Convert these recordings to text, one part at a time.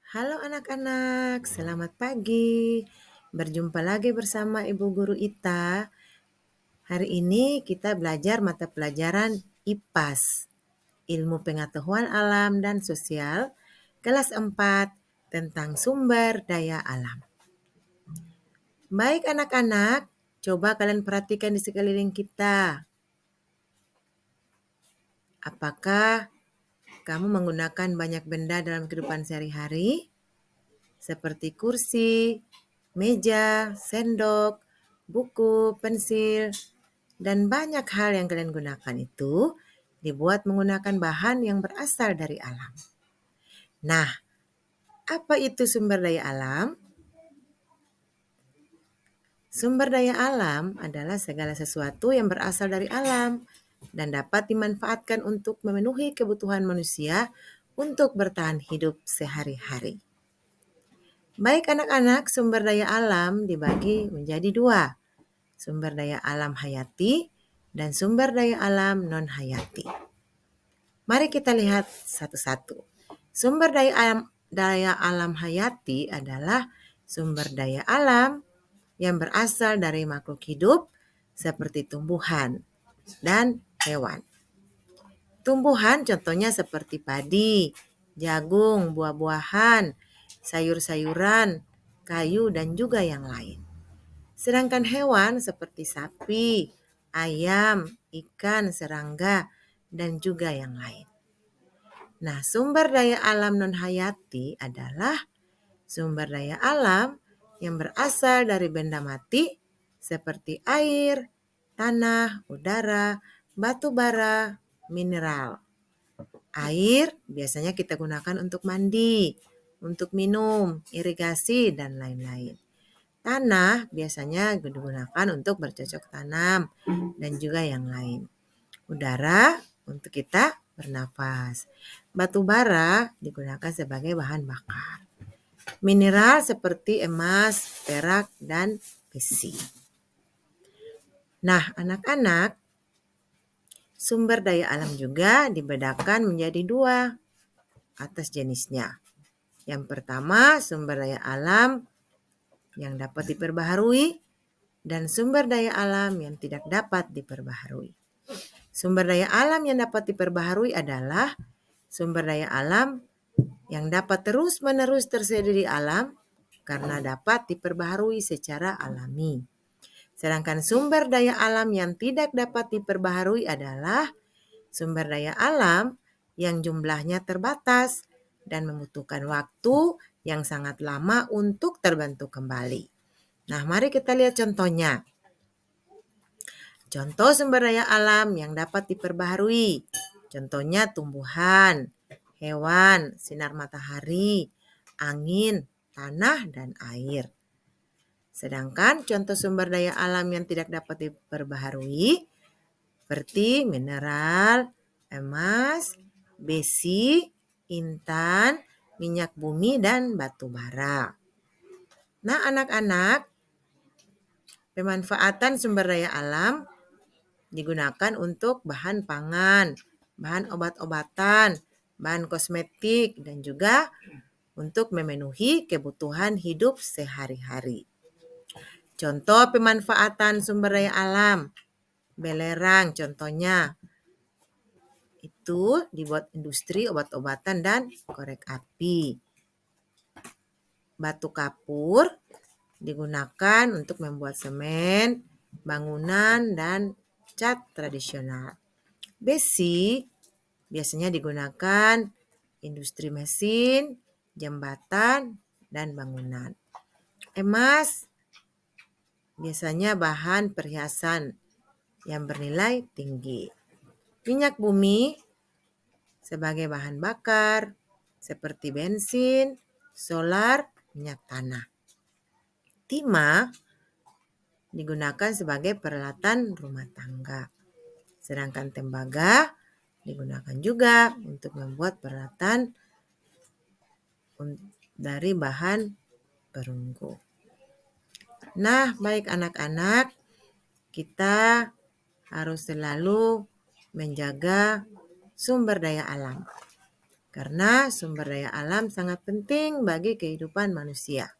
Halo anak-anak, selamat pagi. Berjumpa lagi bersama Ibu Guru Ita. Hari ini kita belajar mata pelajaran IPAS, Ilmu Pengetahuan Alam dan Sosial, kelas 4 tentang sumber daya alam. Baik anak-anak, coba kalian perhatikan di sekeliling kita. Apakah kamu menggunakan banyak benda dalam kehidupan sehari-hari? Seperti kursi, meja, sendok, buku, pensil, dan banyak hal yang kalian gunakan itu dibuat menggunakan bahan yang berasal dari alam. Nah, apa itu sumber daya alam? Sumber daya alam adalah segala sesuatu yang berasal dari alam dan dapat dimanfaatkan untuk memenuhi kebutuhan manusia untuk bertahan hidup sehari-hari. Baik anak-anak, sumber daya alam dibagi menjadi dua, sumber daya alam hayati dan sumber daya alam non-hayati. Mari kita lihat satu-satu. Sumber daya alam hayati adalah sumber daya alam yang berasal dari makhluk hidup seperti tumbuhan dan hewan. Tumbuhan contohnya seperti padi, jagung, buah-buahan, sayur-sayuran, kayu, dan juga yang lain. Sedangkan hewan seperti sapi, ayam, ikan, serangga, dan juga yang lain. Nah, sumber daya alam non-hayati adalah sumber daya alam yang berasal dari benda mati seperti air, tanah, udara, batu bara, mineral. Air biasanya kita gunakan untuk mandi, untuk minum, irigasi, dan lain-lain. Tanah biasanya digunakan untuk bercocok tanam dan juga yang lain. Udara untuk kita bernafas. Batu bara digunakan sebagai bahan bakar. Mineral seperti emas, perak, dan besi. Nah, anak-anak, sumber daya alam juga dibedakan menjadi dua atas jenisnya. Yang pertama, sumber daya alam yang dapat diperbaharui dan sumber daya alam yang tidak dapat diperbaharui. Sumber daya alam yang dapat diperbaharui adalah sumber daya alam yang dapat terus-menerus tersedia di alam karena dapat diperbaharui secara alami. Sedangkan sumber daya alam yang tidak dapat diperbaharui adalah sumber daya alam yang jumlahnya terbatas dan membutuhkan waktu yang sangat lama untuk terbentuk kembali. Nah, mari kita lihat contohnya. Contoh sumber daya alam yang dapat diperbaharui. Contohnya tumbuhan, hewan, sinar matahari, angin, tanah, dan air. Sedangkan contoh sumber daya alam yang tidak dapat diperbaharui seperti mineral, emas, besi, intan, minyak bumi, dan batu bara. Nah, anak-anak, pemanfaatan sumber daya alam digunakan untuk bahan pangan, bahan obat-obatan, bahan kosmetik, dan juga untuk memenuhi kebutuhan hidup sehari-hari. Contoh pemanfaatan sumber daya alam, belerang contohnya, itu dibuat industri obat-obatan dan korek api. Batu kapur digunakan untuk membuat semen, bangunan, dan cat tradisional. Besi biasanya digunakan industri mesin, jembatan, dan bangunan. Emas biasanya bahan perhiasan yang bernilai tinggi. Minyak bumi sebagai bahan bakar seperti bensin, solar, minyak tanah. Timah digunakan sebagai peralatan rumah tangga. Sedangkan tembaga digunakan juga untuk membuat peralatan dari bahan perunggu. Nah, baik anak-anak, kita harus selalu menjaga sumber daya alam. karena sumber daya alam sangat penting bagi kehidupan manusia.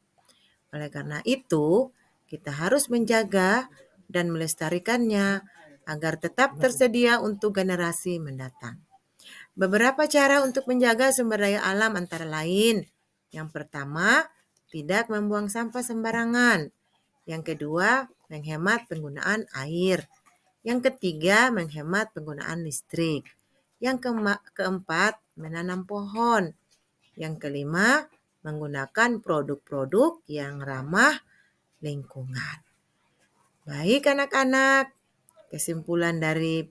Oleh karena itu, kita harus menjaga dan melestarikannya agar tetap tersedia untuk generasi mendatang. Beberapa cara untuk menjaga sumber daya alam antara lain: yang pertama, tidak membuang sampah sembarangan. Yang kedua, menghemat penggunaan air. Yang ketiga, menghemat penggunaan listrik. Yang keempat, menanam pohon. Yang kelima, menggunakan produk-produk yang ramah lingkungan. Baik anak-anak, kesimpulan dari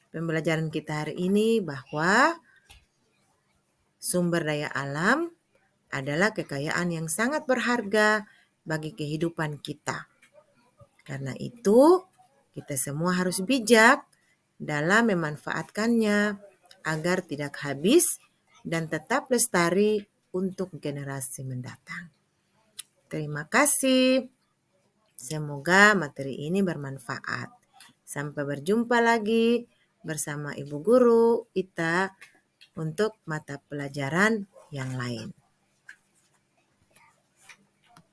pembelajaran kita hari ini bahwa sumber daya alam adalah kekayaan yang sangat berharga bagi kehidupan kita. Karena itu, kita semua harus bijak dalam memanfaatkannya agar tidak habis dan tetap lestari untuk generasi mendatang. Terima kasih. Semoga materi ini bermanfaat. Sampai berjumpa lagi bersama Ibu Guru Ita untuk mata pelajaran yang lain.